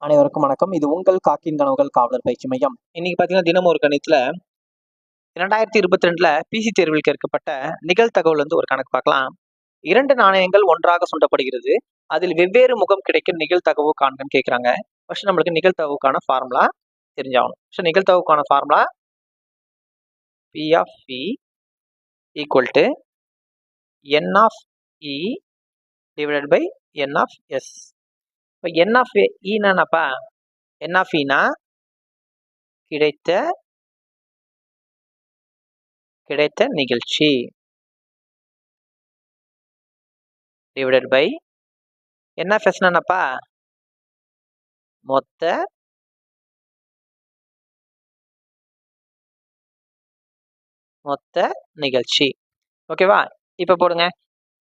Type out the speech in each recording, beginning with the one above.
அனைவருக்கும் வணக்கம். இது உங்கள் காக்கின் கனவுகள் காவலர் பயிற்சி மையம். இன்னைக்கு பாத்தீங்கன்னா தினம் ஒரு கணித்துல 2022 பிசி தேர்வில் கேட்கப்பட்ட நிகழ்தகவல் ஒரு கணக்கு பார்க்கலாம். 2 நாணயங்கள் ஒன்றாக சுண்டப்படுகிறது. அதில் வெவ்வேறு முகம் கிடைக்கும் நிகழ்தகவு காண்கன்னு கேட்கிறாங்க. ஃபர்ஸ்ட் நம்மளுக்கு நிகழ்தகவுக்கான ஃபார்முலா தெரிஞ்சாகணும். ஃபர்ஸ்ட் நிகழ்தகவுக்கான formula P of E equal to N of E divided by N of S. இப்போ N of E என்னப்பா? N of E னா கிடைத்த நிகழ்ச்சி divided by N of S என்னப்பா? மொத்த நிகழ்ச்சி. ஓகேவா? இப்ப போடுங்க.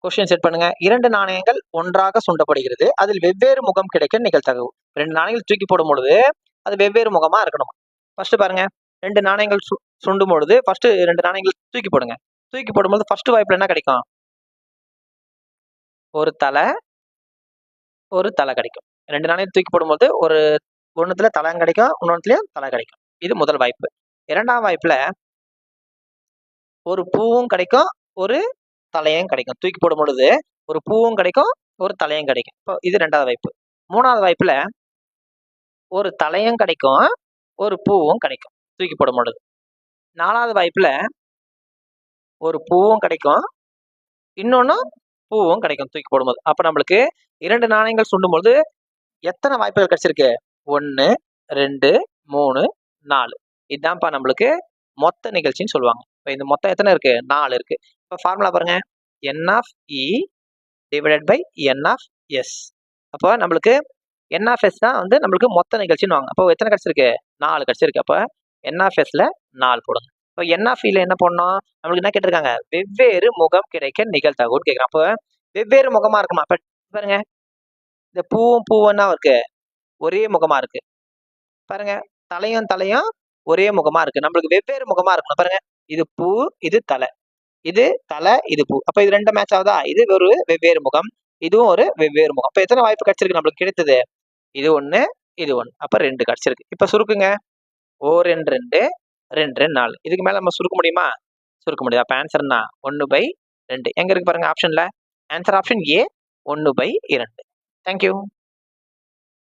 கொஸ்டின் செட் பண்ணுங்க. 2 நாணயங்கள் ஒன்றாக சுண்டப்படுகிறது. அதில் வெவ்வேறு முகம் கிடைக்க நிகழ்தகவு. 2 நாணயங்கள் தூக்கி போடும் பொழுது அது வெவ்வேறு முகமா இருக்கணும். ஃபர்ஸ்ட் பாருங்க. 2 நாணயங்கள் சுண்டும் பொழுது ஃபர்ஸ்ட் 2 நாணயங்கள் தூக்கி போடுங்க. தூக்கி போடும்போது ஃபர்ஸ்ட் வாய்ப்புல என்ன கிடைக்கும்? ஒரு தலை கிடைக்கும். 2 நாணயம் தூக்கி போடும்போது ஒண்ணுத்துல தலை கிடைக்கும், இன்னொன்னுலயும் தலை கிடைக்கும். இது முதல் வாய்ப்பு. இரண்டாம் வாய்ப்புல ஒரு பூவும் கிடைக்கும், ஒரு தலையும் கிடைக்கும். தூக்கி போடும் பொழுது ஒரு பூவும் கிடைக்கும், ஒரு தலையும் கிடைக்கும். இப்போ இது 2வது வாய்ப்பு. 3வது வாய்ப்புல ஒரு தலையும் கிடைக்கும், ஒரு பூவும் கிடைக்கும் தூக்கி போடும் பொழுது. 4வது வாய்ப்புல ஒரு பூவும் கிடைக்கும், இன்னொன்னு பூவும் கிடைக்கும் தூக்கி போடும்போது. அப்ப நம்மளுக்கு 2 நாணயங்கள் சுண்டும் பொழுது எத்தனை வாய்ப்புகள் கிடைச்சிருக்கு? 1, 2, 3, 4. இதுதான்ப்பா நம்மளுக்கு மொத்த நிகழ்ச்சின்னு சொல்லுவாங்க. இப்போ இந்த மொத்தம் எத்தனை இருக்கு? 4 இருக்கு. இப்போ ஃபார்முலா பாருங்க. N of E divided by N of S. அப்போ நம்மளுக்கு N of S தான் நம்மளுக்கு மொத்த நிகழ்ச்சின்னு வாங்க. அப்போ எத்தனை கிடைச்சிருக்கு? 4 கிடைச்சிருக்கு. அப்போ N of S ல 4 போடுங்க. இப்போ N of E ல என்ன பண்ணணும்? நம்மளுக்கு என்ன கேட்டிருக்காங்க? வெவ்வேறு முகம் கிடைக்க நிகழ்தகவுன்னு கேட்குறான். அப்போ வெவ்வேறு முகமா இருக்குமா? அப்ப பாருங்க, இந்த பூவும் என்ன இருக்கு? ஒரே முகமா இருக்கு. பாருங்க, தலையும் ஒரே முகமா இருக்கு. நம்மளுக்கு வெவ்வேறு முகமா இருக்கணும். பாருங்க, இது பூ, இது தலை. இது தலை, இது பூ. அப்ப இது 2 மேட்ச் ஆகுதா? இது ஒரு வெவ்வேறு முகம், இதுவும் ஒரு வெவ்வேறு முகம். அப்ப எத்தனை வாய்ப்பு கிடைச்சிருக்கு நம்மளுக்கு கிடைத்தது? இது 1, இது 1. அப்ப 2 கிடைச்சிருக்கு. இப்ப சுருக்குங்க. 2, 2, 2, 4. இதுக்கு மேல நம்ம சுருக்க முடியுமா? சுருக்க முடியாது. அப்ப ஆன்சர் என்ன? 1/2. எங்க இருக்கு பாருங்க ஆப்ஷன்ல. Answer option A, 1/2. தேங்க்யூ.